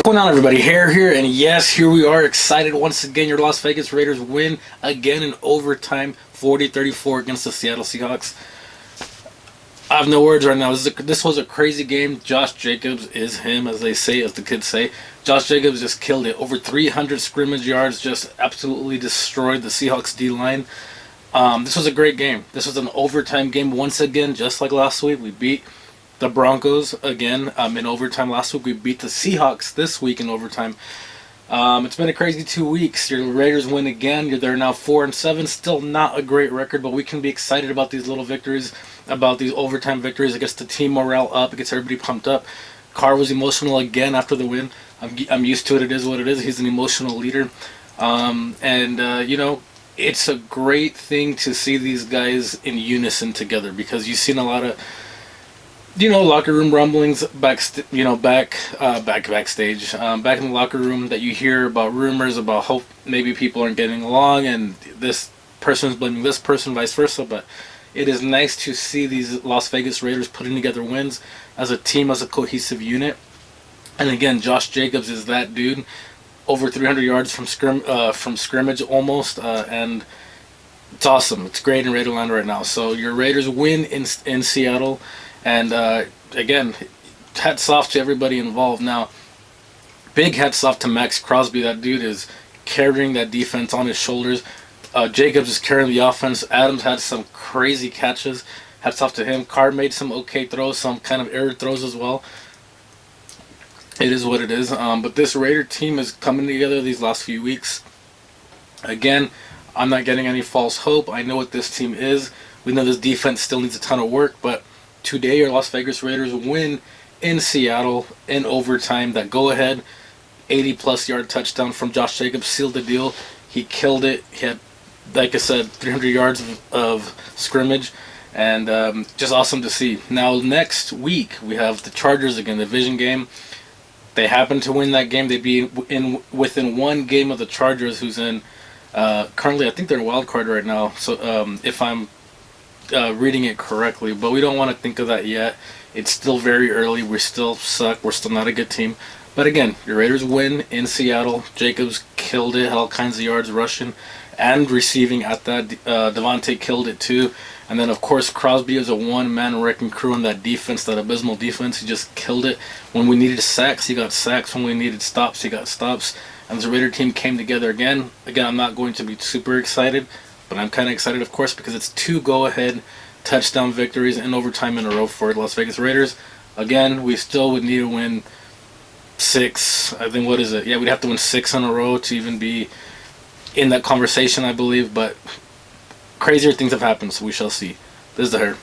going on, everybody? Hair here, and yes, here we are, excited once again. Your Las Vegas Raiders win again in overtime, 40-34 against the Seattle Seahawks. I have no words right now. This was a crazy game. Josh Jacobs is him, as they say, as the kids say. Josh Jacobs just killed it. Over 300 scrimmage yards, just absolutely destroyed the Seahawks D-line. This was a great game. This was an overtime game once again, just like last week. We beat the Broncos again in overtime last week. We beat the Seahawks this week in overtime. It's been a crazy 2 weeks. Your Raiders win again. They're now 4-7. Still not a great record, but we can be excited about these little victories, about these overtime victories. It gets the team morale up. It gets everybody pumped up. Carr was emotional again after the win. I'm used to it. It is what it is. He's an emotional leader. It's a great thing to see these guys in unison together, because you've seen a lot of locker room rumblings backstage, back in the locker room, that you hear about rumors about how maybe people aren't getting along and this person's blaming this person, vice versa. But it is nice to see these Las Vegas Raiders putting together wins as a team, as a cohesive unit. And again, Josh Jacobs is that dude. Over 300 yards from scrimmage almost, and it's awesome. It's great in Raiderland right now. So your Raiders win in Seattle. And again, hats off to everybody involved. Now, big hats off to Max Crosby. That dude is carrying that defense on his shoulders. Jacobs is carrying the offense. Adams had some crazy catches. Hats off to him. Carr made some okay throws, some kind of error throws as well. It is what it is. But this Raider team is coming together these last few weeks. Again, I'm not getting any false hope. I know what this team is. We know this defense still needs a ton of work, but today, your Las Vegas Raiders win in Seattle in overtime. That go-ahead 80-plus yard touchdown from Josh Jacobs sealed the deal. He killed it. He had, like I said, 300 yards of scrimmage, and just awesome to see. Now, next week, we have the Chargers again, the division game. They happen to win that game. They'd be within one game of the Chargers, who's in currently, I think they're in wild card right now. So if I'm reading it correctly, but we don't want to think of that yet. It's still very early. We still suck. We're still not a good team. But again, your Raiders win in Seattle. Jacobs killed it, had all kinds of yards rushing and receiving at that. Devontae killed it too. And then, of course, Crosby is a one-man wrecking crew on that defense, that abysmal defense. He just killed it. When we needed sacks, he got sacks. When we needed stops, he got stops. And the Raider team came together again. Again, I'm not going to be super excited, but I'm kind of excited, of course, because it's 2 go-ahead touchdown victories in overtime in a row for the Las Vegas Raiders. Again, we still would need to win 6. I think, what is it? Yeah, we'd have to win 6 in a row to even be in that conversation, I believe. But crazier things have happened, so we shall see. This is the Hair.